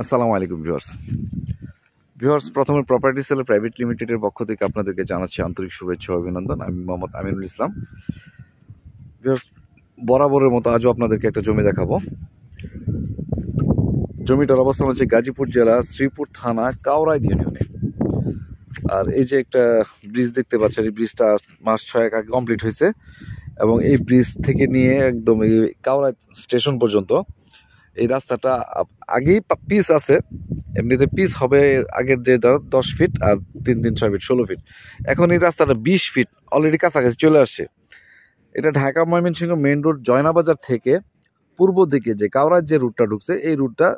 আসসালামু আলাইকুম ভিউয়ার্স প্রথমে প্রপার্টি সেলার প্রাইভেট লিমিটেডের পক্ষ থেকে আপনাদেরকে জানাচ্ছি আন্তরিক শুভেচ্ছা ও অভিনন্দন। আমি মোহাম্মদ আমিনুল ইসলাম। ভিউয়ার্স বরাবরের মতো আজও আপনাদেরকে একটা জমি দেখাবো। জমিটার অবস্থান হচ্ছে গাজীপুর জেলা শ্রীপুর থানা কাউরাই ইউনিয়নে। আর এই যে একটা ব্রিজ দেখতে পাচ্ছেন, এই ব্রিজটা মাস 6 আগে কমপ্লিট হয়েছে এবং এই ব্রিজ থেকে নিয়ে একদম এই কাউরাই স্টেশন পর্যন্ত এই রাস্তাটা আগেই পিচ আছে। এমনিতে পিচ হবে আগের যে 10 ফিট আর 3 3 6 ফিট 16 ফিট। এখন এই রাস্তাটা 20 ফিট অলরেডি কাছাকাছি চলে আসছে। এটা ঢাকা ময়মনসিংহ মেইন রোড জয়নাবাজার থেকে পূর্ব দিকে যে কাউরার যে রুটটা ঢুকছে, এই রুটটা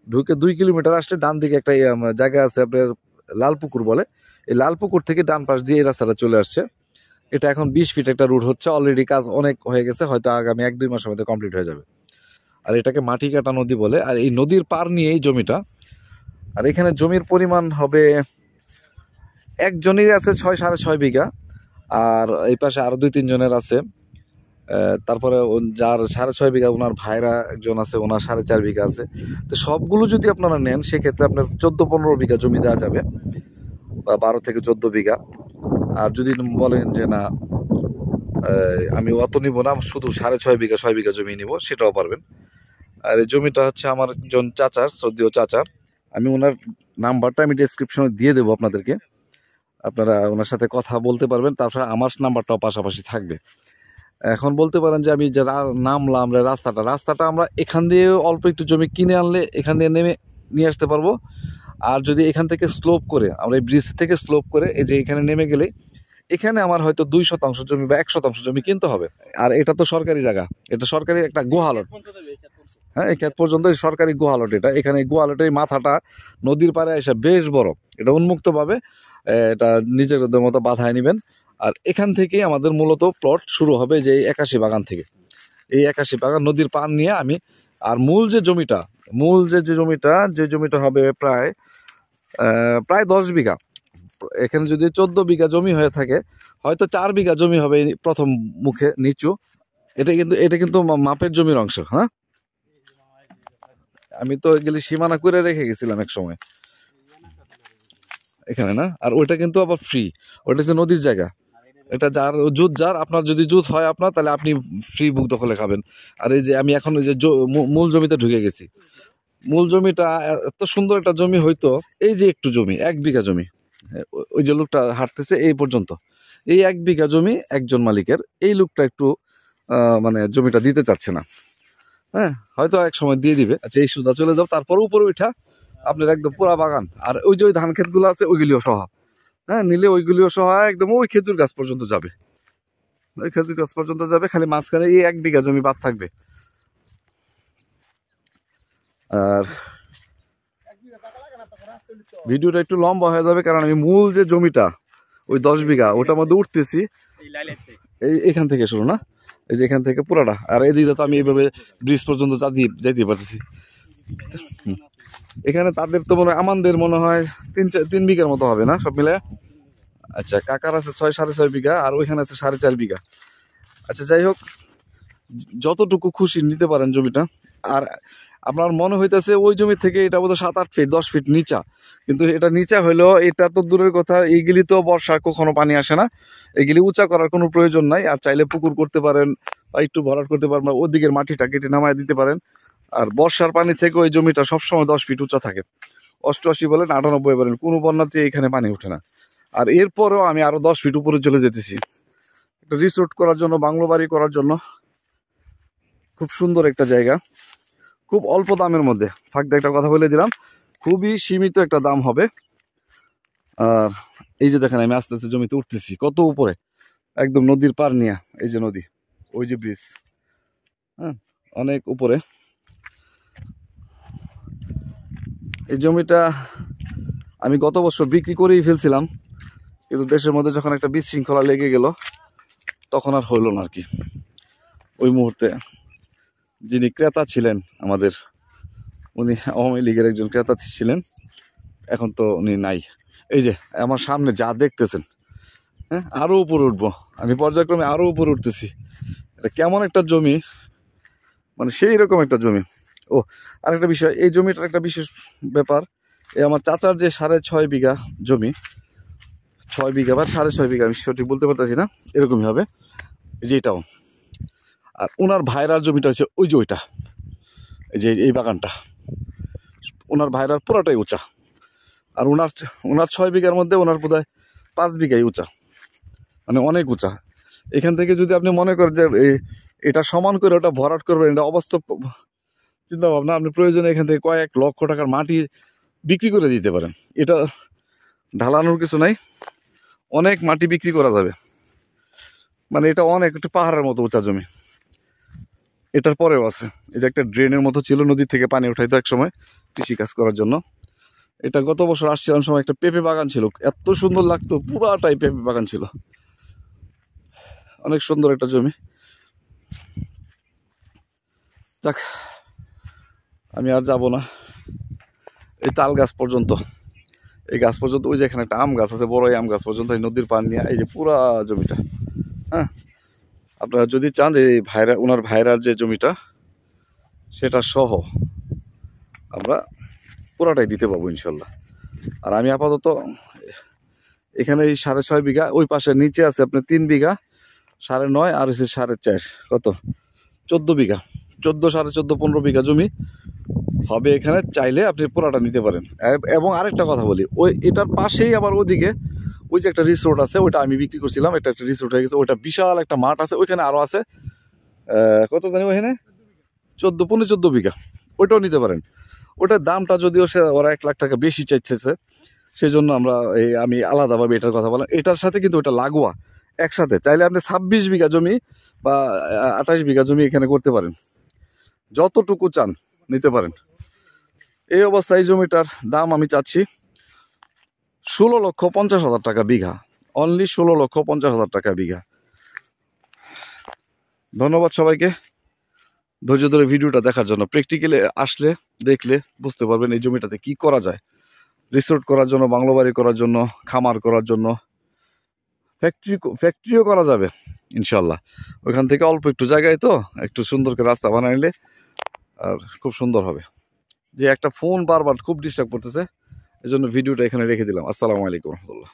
ঢুকে 2 কিলোমিটার আসলে ডান দিকে একটা জায়গা আছে আপনার লালপুকুর বলে। এই লালপুকুর থেকে ডান পাশ দিয়ে এই রাস্তাটা চলে আসছে। এটা এখন 20 ফিট একটা রুট হচ্ছে, অলরেডি কাজ অনেক হয়ে গেছে, হয়তো আগামী 1-2 মাসের মধ্যে কমপ্লিট হয়ে যাবে। আর এটাকে মাটি কাটা নদী বলে। আর এই নদীর পার নিয়ে এই জমিটা। আর এখানে জমির পরিমাণ হবে, একজনের আছে 6-6.5 বিঘা, আর এই পাশে আরো 2-3 জনের আছে। তারপরে যার 6.5 বিঘা ওনার ভাইরা একজন আছে, ওনার 4.5 বিঘা আছে। তো সবগুলো যদি আপনারা নেন সেক্ষেত্রে আপনার 14-15 বিঘা জমি দেওয়া যাবে, বা 12 থেকে 14 বিঘা। আর যদি বলেন যে না আমি অত নিব না, শুধু 6.5 বিঘা 6 বিঘা জমি নিব, সেটাও পারবেন। আর এই জমিটা হচ্ছে আমার একজন চাচার, শ্রদ্ধেয় চাচার। আমি ওনার নাম্বারটা আমি ডেসক্রিপশনে দিয়ে দেবো আপনাদেরকে, আপনারা ওনার সাথে কথা বলতে পারবেন। তারপরে আমার নাম্বারটাও পাশাপাশি থাকবে। এখন বলতে পারেন যে আমি যে নামলাম রাস্তাটা আমরা এখান দিয়ে অল্প একটু জমি কিনে আনলে এখান দিয়ে নেমে নিয়ে আসতে পারবো। আর যদি এখান থেকে স্লোপ করে আমরা এই ব্রিজ থেকে স্লোপ করে এই যে এখানে নেমে গেলে এখানে আমার হয়তো 2% জমি বা 1% জমি কিনতে হবে। আর এটা তো সরকারি জায়গা, এটা সরকারি একটা গোহালট। হ্যাঁ, এই ক্ষেত পর্যন্ত সরকারি গোহালট। এটা এখানে গোহালটের মাথাটা নদীর পাড়ে এসে বেশ বড়, এটা উন্মুক্তভাবে এটা নিজের মতো বাঁধায় নেবেন। আর এখান থেকে আমাদের মূলত প্লট শুরু হবে যে 81 বাগান থেকে। এই 81 বাগান নদীর পার নিয়ে আমি, আর মূল যে জমিটা হবে প্রায় 10 বিঘা। এখানে যদি 14 বিঘা জমি হয়ে থাকে, হয়তো 4 বিঘা জমি হবে প্রথম মুখে নিচু। এটা কিন্তু মাপের জমির অংশ। হ্যাঁ, আমি তো এগুলি সীমানা করে রেখে গেছিলাম এক সময় এখানে না। আর ওইটা কিন্তু আবার ফ্রি, ওইটা হচ্ছে নদীর জায়গা। এটা যার আপনার যদি জুত হয় আপনার, তাহলে আপনি ফ্রি বুক দখলে খাবেন। আর এই যে আমি এখন ওই যে মূল জমিতে ঢুকে গেছি। মূল জমিটা এত সুন্দর একটা জমি হইতো, এই যে একটু জমি 1 বিঘা জমি, ওই যে লোকটা হাঁটতেছে এই পর্যন্ত, এই 1 বিঘা জমি একজন মালিকের। এই লোকটা একটু মানে জমিটা দিতে চাচ্ছে না। হ্যাঁ, হয়তো এক সময় দিয়ে দিবে। আচ্ছা, এই সোজা চলে যাও, তারপর উপরে উঠা আপনার একদম পুরা বাগান। আর ওই যে ওই ধান ক্ষেতগুলো আছে ওইগুলিও সহ, হ্যাঁ, নিলে ওইগুলিও সহ একদম ওই খেজুর গাছ পর্যন্ত যাবে। ওই খেজুর গাছ পর্যন্ত যাবে, খালি মাঝখানে এই 1 বিঘা জমি বাদ থাকবে। আর ভিডিওটা একটু লম্বা হয়ে যাবে, কারণ আমি মূল যে জমিটা ওই 10 বিঘা ওটার মধ্যে উঠতেছি। এখান থেকে শুরু না, এই যে এখান থেকে পুরাটা। আর এদিকে তো আমি এইভাবে ব্রিজ পর্যন্ত যাইতে পারতেছি। এখানে তাদের তো মনে হয়, আমাদের মনে হয় 3 বিঘার মতো হবে না সব মিলে। আচ্ছা, কাকার আছে 6-6.5 বিঘা, আর ওইখানে আছে 4.5 বিঘা। আচ্ছা, যাই হোক, যতটুকু খুশি নিতে পারেন জমিটা। আর আপনার মনে হইতেছে ওই জমি থেকে এটা বোধহয় 7-8 ফিট 10 ফিট নিচা, কিন্তু এটা নিচা হইলেও এটা তো দূরের কথা, এইগুলি তো বর্ষার কখনো পানি আসে না, এগুলি উঁচা করার কোনো প্রয়োজন নাই। আর চাইলে পুকুর করতে পারেন বা একটু ভরাট করতে পারেন, বা ওদিকের মাটিটা কেটে নামায় দিতে পারেন। আর বর্ষার পানি থেকে ওই জমিটা সবসময় 10 ফিট উঁচা থাকে। 88 বলেন 98 বলেন, কোনো বন্যাতে এখানে পানি ওঠে না। আর এরপরেও আমি আরো 10 ফিট উপরে চলে যেতেছি একটা রিসোর্ট করার জন্য, বাংলো বাড়ি করার জন্য। খুব সুন্দর একটা জায়গা, খুব অল্প দামের মধ্যে। ফাঁক দিয়ে একটা কথা বলে দিলাম, খুবই সীমিত একটা দাম হবে। আর এই যে দেখেন, আমি আস্তে আস্তে জমিতে উঠতেছি কত উপরে, একদম নদীর পার নিয়ে। এই যে নদী, ওই যে ব্রিজ, হ্যাঁ, অনেক উপরে। এই জমিটা আমি গত বছর বিক্রি করেই ফেলছিলাম, কিন্তু দেশের মধ্যে যখন একটা বিশৃঙ্খলা লেগে গেল তখন আর হইল না আর কি। ওই মুহূর্তে যিনি ক্রেতা ছিলেন আমাদের, উনি আওয়ামী লীগের একজন ক্রেতা ছিলেন, এখন তো উনি নাই। এই যে আমার সামনে যা দেখতেছেন, হ্যাঁ, আরও উপরে উঠবো আমি, পর্যায়ক্রমে আরও উপরে উঠতেছি। এটা কেমন একটা জমি, মানে সেই রকম একটা জমি। ও আরেকটা বিষয়, এই জমিটার একটা বিশেষ ব্যাপার, এই আমার চাচার যে 6.5 বিঘা জমি, 6 বিঘা বা 6.5 বিঘা, আমি সঠিক বলতে পারতেছি না, এরকমই হবে, এই যে এটাও। আর ওনার ভাইরার জমিটা হচ্ছে ওই যে ওইটা, এই যে এই বাগানটা ওনার ভাইরার পুরোটাই উঁচা। আর ওনার 6 বিঘার মধ্যে ওনার বোধহয় 5 বিঘাই উঁচা, মানে অনেক উঁচা। এখান থেকে যদি আপনি মনে করেন যে এটা সমান করে ওটা ভরাট করবেন, এটা অবাস্তব চিন্তা ভাবনা। আপনি প্রয়োজনে এখান থেকে কয়েক লক্ষ টাকার মাটি বিক্রি করে দিতে পারেন, এটা ঢালানোর কিছু নাই, অনেক মাটি বিক্রি করা যাবে। মানে এটা অনেক একটু পাহাড়ের মতো উঁচা জমি। এটার পরেও আছে, এই যে একটা ড্রেনের মতো ছিল, নদী থেকে পানি উঠাইতো এক সময় কৃষিকাজ করার জন্য। এটা গত বছর আসছিলাম সময় একটা পেঁপে বাগান ছিল, এত সুন্দর লাগতো, পুরাটাই পেঁপে বাগান ছিল, অনেক সুন্দর একটা জমি। যাক, আমি আর যাব না, এই তাল গাছ পর্যন্ত, এই গাছ পর্যন্ত, ওই যে এখানে একটা আম গাছ আছে, বড় আম গাছ পর্যন্ত, এই নদীর পান নিয়ে এই যে পুরা জমিটা। হ্যাঁ, আপনারা যদি চান যে ওনার ভাইরার যে জমিটা সেটা সহ আমরা পুরাটাই দিতে পারবো ইনশাল্লাহ। আর আমি আপাতত এখানে এই 6.5 বিঘা, ওই পাশে নিচে আছে আপনার 3 বিঘা, 9.5, আর হচ্ছে 4.5, কত 14 বিঘা, 14, 14.5, 15 বিঘা জমি হবে এখানে। চাইলে আপনি পুরাটা নিতে পারেন। এবং আরেকটা কথা বলি, ওই এটার পাশেই আবার ওদিকে ওই যে একটা রিসোর্ট আছে, ওইটা আমি বিক্রি করছিলাম, এটা একটা রিসোর্ট হয়ে গেছে, ওইটা বিশাল একটা মাঠ আছে, ওইখানে আরো আছে কত জানি ওইখানে 14 বিঘা, ওইটাও নিতে পারেন। ওটার দামটা যদিও ওরা 1 লাখ টাকা বেশি চাইতেছে, সেই জন্য আমি আলাদাভাবে এটার কথা বললাম। এটার সাথে কিন্তু ওটা লাগোয়া একসাথে, চাইলে আপনি 26 বিঘা জমি বা 28 বিঘা জমি এখানে করতে পারেন, যতটুকু চান নিতে পারেন। এই অবস্থায় এই জমিটার দাম আমি চাচ্ছি 16,50,000 টাকা বিঘা, অনলি 16,50,000 টাকা বিঘা। ধন্যবাদ সবাইকে ধৈর্য ধরে ভিডিওটা দেখার জন্য। প্র্যাকটিক্যালি আসলে দেখলে বুঝতে পারবেন এই জমিটাতে কি করা যায়, রিসোর্ট করার জন্য, বাংলো বাড়ি করার জন্য, খামার করার জন্য, ফ্যাক্টরিও করা যাবে ইনশাল্লাহ। ওইখান থেকে অল্প একটু জায়গায় তো একটু সুন্দর করে রাস্তা বানাইলে আর খুব সুন্দর হবে। যে একটা ফোন বারবার খুব ডিস্টার্ব করতেছে, এজন্য ভিডিওটা এখানে রেখে দিলাম। আসসালামু আলাইকুম রহমতুল্লাহ।